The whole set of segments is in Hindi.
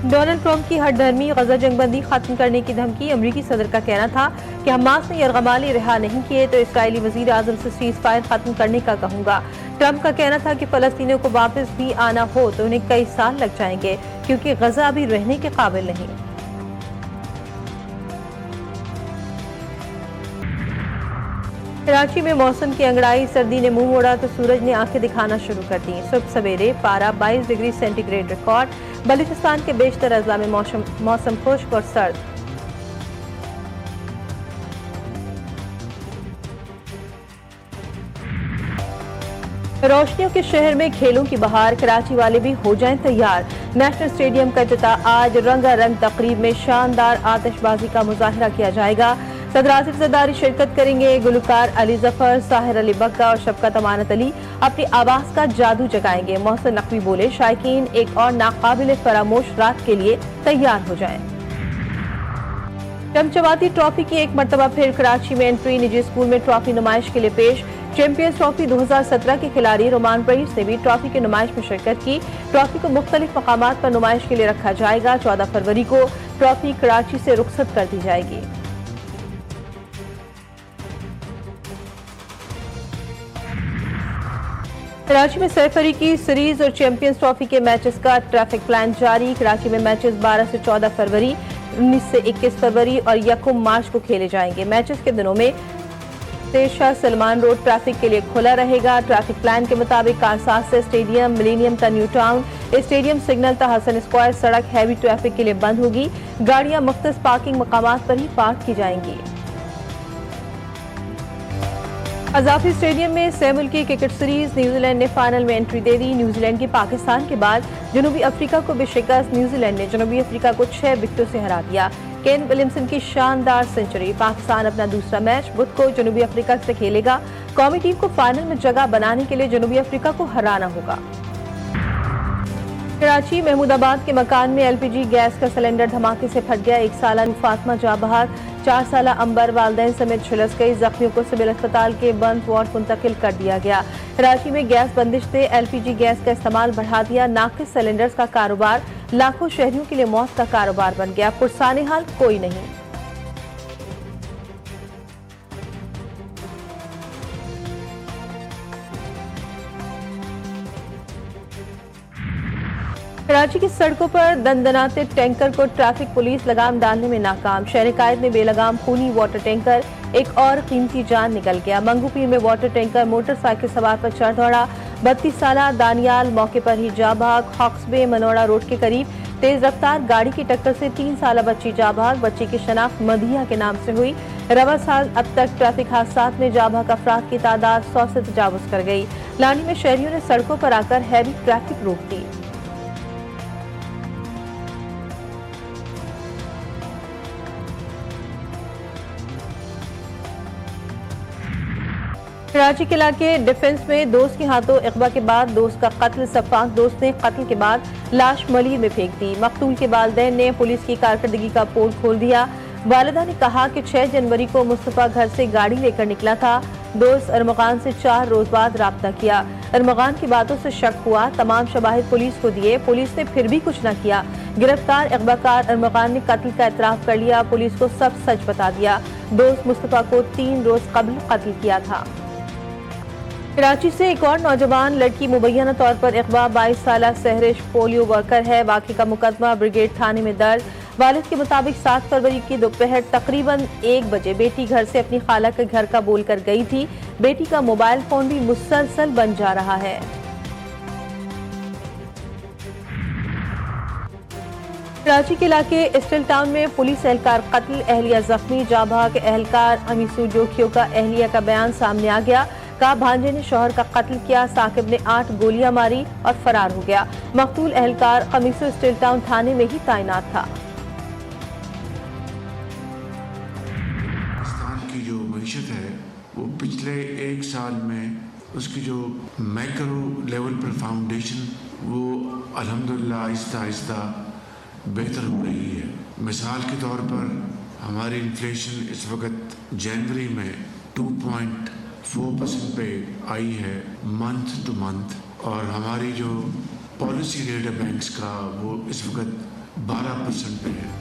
डोनाल्ड ट्रंप की हठधर्मी गजा जंगबंदी खत्म करने की धमकी। अमरीकी सदर का कहना था कि हमास ने यरगमाली रिहा नहीं किए तो इसराइली वजीर आजम से सीज फायर खत्म करने का कहूंगा। ट्रंप का कहना था कि फलस्तीनियों को वापस भी आना हो तो उन्हें कई साल लग जाएंगे क्योंकि गजा अभी रहने के काबिल नहीं। कराची में मौसम की अंगड़ाई, सर्दी ने मुंह मोड़ा तो सूरज ने आंखें दिखाना शुरू कर दी। सुबह सवेरे पारा 22 डिग्री सेंटीग्रेड रिकॉर्ड। बलूचिस्तान के बेशतर अजला में मौसम खुश्क और सर्द। रोशनियों के शहर में खेलों की बहार, कराची वाले भी हो जाएं तैयार। नेशनल स्टेडियम का इफ्तिताह आज रंगारंग तकरीब में शानदार आतिशबाजी का मुजाहिरा किया जाएगा। सदर आसिफ ज़रदारी शिरकत करेंगे। गुलकार अली जफर, साहिर अली बग्गा और शफकत अमानत अली अपनी आवाज का जादू जगाएंगे। मोहसिन नकवी बोले, शायकीन एक और नाकाबिल फरामोश रात के लिए तैयार हो जाएं। चमचमाती ट्रॉफी की एक मरतबा फिर कराची में एंट्री, निजी स्कूल में ट्रॉफी नुमाइश के लिए पेश। चैंपियंस ट्रॉफी 2017 के खिलाड़ी रोमान रईस ने भी ट्रॉफी की नुमाइश में शिरकत की। ट्रॉफी को मुख्तलिफ मकामात पर नुमाइश के लिए रखा जाएगा। 14 फरवरी को ट्रॉफी कराची से रुखसत कर दी जाएगी। कराची में सरफरी की सीरीज और चैंपियंस ट्रॉफी के मैचेस का ट्रैफिक प्लान जारी। कराची में मैचेस 12 से 14 फरवरी, 19 से 21 फरवरी और 1 मार्च को खेले जाएंगे। मैचेस के दिनों में शाह सलमान रोड ट्रैफिक के लिए खुला रहेगा। ट्रैफिक प्लान के मुताबिक कारसाज से स्टेडियम, मिलेनियम ता न्यू टाउन, स्टेडियम सिग्नल ता हसन स्क्वायर सड़क हैवी ट्रैफिक के लिए बंद होगी। गाड़ियां मुख्तलिफ पार्किंग मकामात पर ही पार्क की जाएंगी। अजाफी स्टेडियम में सेमुल की क्रिकेट सीरीज, न्यूजीलैंड ने फाइनल में एंट्री दे दी। न्यूजीलैंड की पाकिस्तान के बाद जनूबी अफ्रीका को भी शिकस्त। न्यूजीलैंड ने जनूबी अफ्रीका को 6 विकेटों से हरा दिया। केन विलियमसन की शानदार सेंचुरी। पाकिस्तान अपना दूसरा मैच बुध को जनूबी अफ्रीका से खेलेगा। कौमी टीम को फाइनल में जगह बनाने के लिए जनूबी अफ्रीका को हराना होगा। कराची महमूदाबाद के मकान में एलपीजी गैस का सिलेंडर धमाके से फट गया। 1 साला फातिमा जाबहार, 4 साला अंबर वालदैन समेत झुलस गई। जख्मियों को सिविल अस्पताल के बंद वार्ड मुंतकिल कर दिया गया। कराची में गैस बंदिश से एलपीजी गैस का इस्तेमाल बढ़ा दिया। नाकिस सिलेंडर्स का कारोबार लाखों शहरियों के लिए मौत का कारोबार बन गया। पुरसाने हाल कोई नहीं। कराची की सड़कों पर दंदनाते टैंकर को ट्रैफिक पुलिस लगाम डालने में नाकाम। शहर कायद में बेलगाम खूनी वाटर टैंकर, एक और कीमती जान निकल गया। मंगूपीर में वाटर टैंकर मोटरसाइकिल सवार पर चढ़ दौड़ा। 32 साला दानियाल मौके पर ही जा भाग। हॉक्सबे मनोड़ा रोड के करीब तेज रफ्तार गाड़ी की टक्कर से 3 साला बच्ची जा भाग। बच्ची की शनाख्त मदिया के नाम से हुई। रवा साल अब तक ट्रैफिक हादसा में जा भाग अफराद की तादाद 100 से तजावुज कर गई। लानी में शहरियों ने सड़कों पर आकर हैवी ट्रैफिक रोक दी। कराची के इलाके डिफेंस में दोस्त के हाथों इकबा के बाद दोस्त का कत्ल। सफाक दोस्त ने कत्ल के बाद लाश मलीर में फेंक दी। मकतूल के वालिदैन ने पुलिस की कारकर्दगी का पोल खोल दिया। वालिदा ने कहा कि 6 जनवरी को मुस्तफा घर से गाड़ी लेकर निकला था। दोस्त अरमगान से 4 रोज बाद राब्ता किया। अरमगान की बातों से शक हुआ। तमाम शवाहिद पुलिस को दिए। पुलिस ने फिर भी कुछ न किया। गिरफ्तार इकबाकार अरमगान ने कत्ल का एतराफ कर लिया। पुलिस को सब सच बता दिया। दोस्त मुस्तफा को 3 रोज कबल कत्ल किया था। कराची से एक और नौजवान लड़की मुबैना तौर पर इकबा 22 साला सहरिश पोलियो वर्कर है। वाक़े का मुकदमा ब्रिगेड थाने में दर्ज। वालिद के मुताबिक 7 फरवरी की दोपहर तकरीबन 1 बजे बेटी घर से अपनी खाला के घर का बोलकर गई थी। बेटी का मोबाइल फोन भी मुसलसल बन जा रहा है। कराची के इलाके स्टील टाउन में पुलिस एहलकार कत्ल, एहलिया जख्मी। जाभाग एहलकार अमीसू जोखियों का एहलिया का बयान सामने आ गया। का भांजे ने शौहर का कत्ल किया। साकिब ने 8 गोलियां मारी और फरार हो गया। मकतूल एहलकार कमीसू स्टील टाउन थाने में ही तैनात था। पाकिस्तान की जो मईशत है वो पिछले 1 साल में उसकी जो मैक्रो लेवल पर फाउंडेशन वो अल्हम्दुलिल्लाह आहिस्ता आहिस्ता बेहतर हो रही है। मिसाल के तौर पर हमारी इन्फ्लेशन इस वक्त जनवरी में 2.4% पे आई है मंथ टू मंथ, और हमारी जो पॉलिसी रेट है बैंक्स का वो इस वक्त 12% पे है।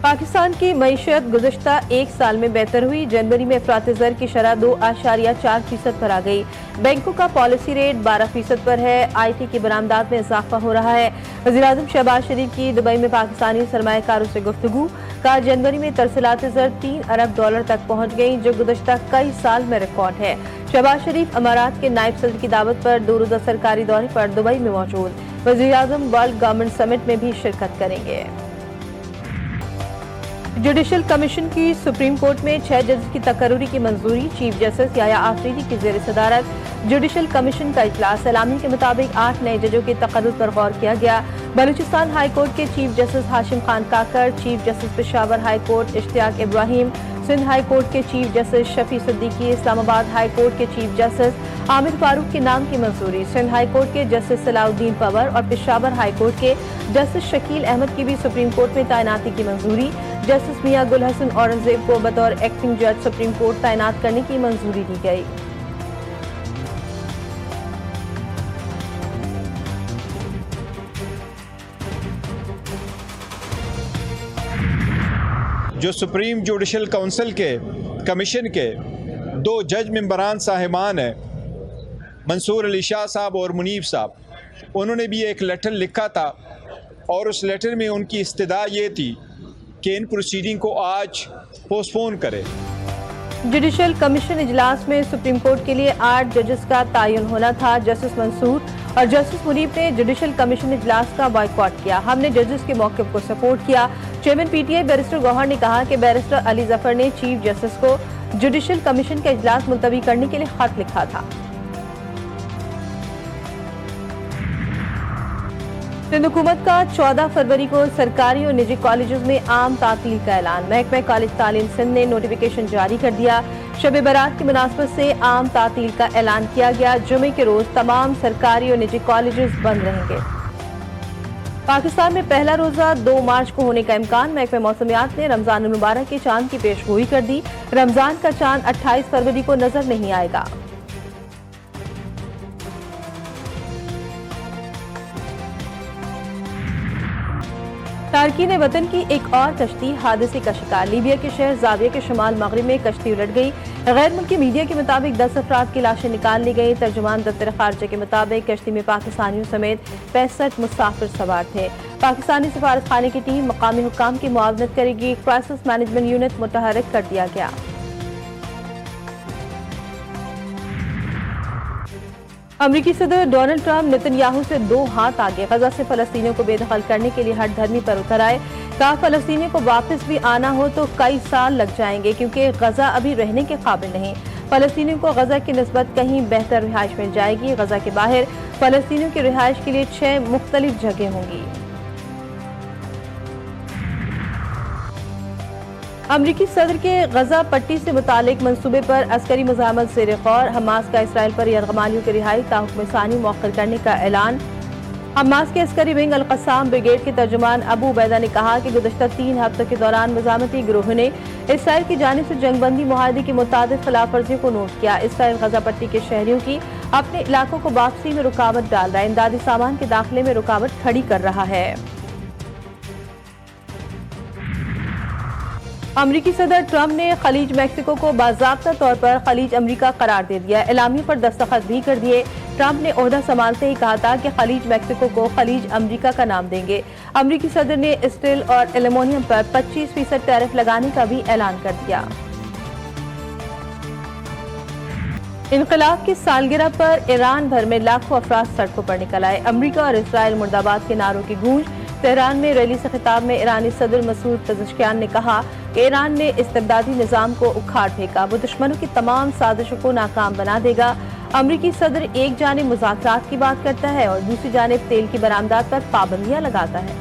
पाकिस्तान की मईशत गुज़श्ता एक साल में बेहतर हुई। जनवरी में अफरात ज़र की शरह 2.4% पर आ गई। बैंकों का पॉलिसी रेट 12% पर है। IT की बरामदात में इजाफा हो रहा है। वज़ीर-ए-आज़म शहबाज शरीफ की दुबई में पाकिस्तानी सरमायाकारों से गुफ्तगू। का जनवरी में तरसीलात ज़र $3 अरब तक पहुँच गई, जो गुज़श्ता कई साल में रिकॉर्ड है। शहबाज शरीफ अमारात के नायब सदर की दावत पर 2 रोज़ा सरकारी दौरे पर दुबई में मौजूद। वज़ीर-ए-आज़म वर्ल्ड गवर्नमेंट समिट में भी शिरकत करेंगे। जुडिशल कमीशन की सुप्रीम कोर्ट में 6 जज की तकर्री की मंजूरी। चीफ जस्टिस याया आफरीदी की ज़ेर सदारत जुडिशल कमीशन का इजलास। सलामी के मुताबिक 8 नए जजों के तकर्रुर पर गौर किया गया। बलूचिस्तान हाई कोर्ट के chief justice Hashim Khan Kakar, chief justice Peshawar high court Ishtiaq Ibrahim, Sindh high court के chief justice Shafi Siddiqui, Islamabad high court के चीफ जस्टिस आमिर फारूक के नाम की मंजूरी। सिंध हाई कोर्ट के जस्टिस सलाउद्दीन पवर और पेशावर हाई कोर्ट के जस्टिस शकील अहमद की भी सुप्रीम कोर्ट में तैनाती की मंजूरी। जस्टिस मियां गुल हसन औरंगजेब को बतौर एक्टिंग जज सुप्रीम कोर्ट तैनात करने की मंजूरी दी गई। जो सुप्रीम जुडिशल काउंसिल के कमीशन के 2 जज मेंबरान साहिबान हैं, मंसूर अली शाह साहब और मुनीब साहब, उन्होंने भी एक लेटर लिखा था और उस लेटर में उनकी इस्तदा ये थी कि इन प्रोसीडिंग को आज पोस्टपोन करें। जुडिशल कमीशन इजलास में सुप्रीम कोर्ट के लिए 8 जजेस का तयन होना था। जस्टिस मंसूर और जस्टिस मुनीब ने जुडिशल कमीशन इजलास का बॉयकॉट किया। हमने जजेस के मौक़िफ़ को सपोर्ट किया। चेयरमैन PTI बैरिस्टर गौहर ने कहा कि बैरिस्टर अली जफर ने चीफ जस्टिस को जुडिशल कमीशन का इजलास मुलतवी करने के लिए खत लिखा था। सिंध हुकूमत का 14 फरवरी को सरकारी और निजी कॉलेजों में आम तातील का ऐलान। महकमा कॉलेज तालीम सिंध ने नोटिफिकेशन जारी कर दिया। शब बारात की मुनासबत से आम तातील का ऐलान किया गया। जुमे के रोज तमाम सरकारी और निजी कॉलेजेस बंद रहेंगे। पाकिस्तान में पहला रोजा 2 मार्च को होने का इम्कान। महकमा मौसमियात ने रमजान मुबारक के चांद की पेशगोई कर दी। रमजान का चांद 28 फरवरी को नजर नहीं आएगा। तारकीन वतन की एक और कश्ती हादसे का शिकार। लीबिया के शहर जाविया के शुमाल मगरिब में कश्ती उलट गई। गैर मुल्की मीडिया के मुताबिक 10 अफराद की लाशें निकाल ली गई। तर्जुमान दफ्तर खारजा के मुताबिक कश्ती में पाकिस्तानियों समेत 65 मुसाफिर सवार थे। पाकिस्तानी सफारत खाने की टीम मकामी हुक्काम की मुआवनत करेगी। क्राइसिस मैनेजमेंट यूनिट मुतहर्रिक कर दिया गया। अमरीकी सदर डोनाल्ड ट्रंप नेतन्याहू से 2 हाथ आगे। गजा से फलस्तीनियों को बेदखल करने के लिए हट धर्मी पर उतर आए। कहा फलस्तीनियों को वापस भी आना हो तो कई साल लग जाएंगे, क्योंकि गजा अभी रहने के काबिल नहीं। फलस्तीनियों को गजा की निस्बत कहीं बेहतर रिहाइश मिल जाएगी। गजा के बाहर फलस्तीनियों की रिहाइश के लिए 6 मुख्तलिफ जगह होंगी। अमरीकी सदर के गजा पट्टी से मुतालिक मंसूबे पर अस्करी मुज़ाहमत ज़ेर गौर। हमास का इसराइल पर यरगमालियों की रिहाई ताहुक्म सानी मौखर करने का ऐलान। हमास के अस्करी विंग अल-क़स्साम ब्रिगेड के तर्जुमान अबू उबैदा ने कहा कि गुज़श्ता 3 हफ्तों के दौरान मुज़ाहमती गिरोह ने इसराइल की जानिब से जंगबंदी मुआहदे की मुताबिक खिलाफवर्जियों को नोट किया। इसराइल गजा पट्टी के शहरियों की अपने इलाकों को वापसी में रुकावट डाल रहा है। इमदादी सामान के दाखिले में रुकावट खड़ी कर रहा है। अमरीकी सदर ट्रंप ने खलीज मैक्सिको को बाज़ाब्ता तौर पर खलीज अमरीका करार दे दिया। एलामिया पर दस्तखत भी कर दिए। ट्रंप ने ओहदा संभालते ही कहा था कि खलीज मैक्सिको को खलीज अमरीका का नाम देंगे। अमरीकी सदर ने स्टील और एल्यूमीनियम पर 25% टैरिफ लगाने का भी ऐलान कर दिया। इनकलाब की सालगिरह पर ईरान भर में लाखों अफराद सड़कों पर निकल आए। अमरीका और इसराइल मुर्दाबाद के नारों की गूंज। तेहरान में रैली से खिताब में ईरानी सदर मसूद पेज़ेश्कियान ने कहा कि ईरान ने इस्तिबदादी निज़ाम को उखाड़ फेंका। वो दुश्मनों की तमाम साजिशों को नाकाम बना देगा। अमरीकी सदर एक जानिब मुज़ाकरात की बात करता है और दूसरी जानिब तेल की बरामदात पर पाबंदियां लगाता है।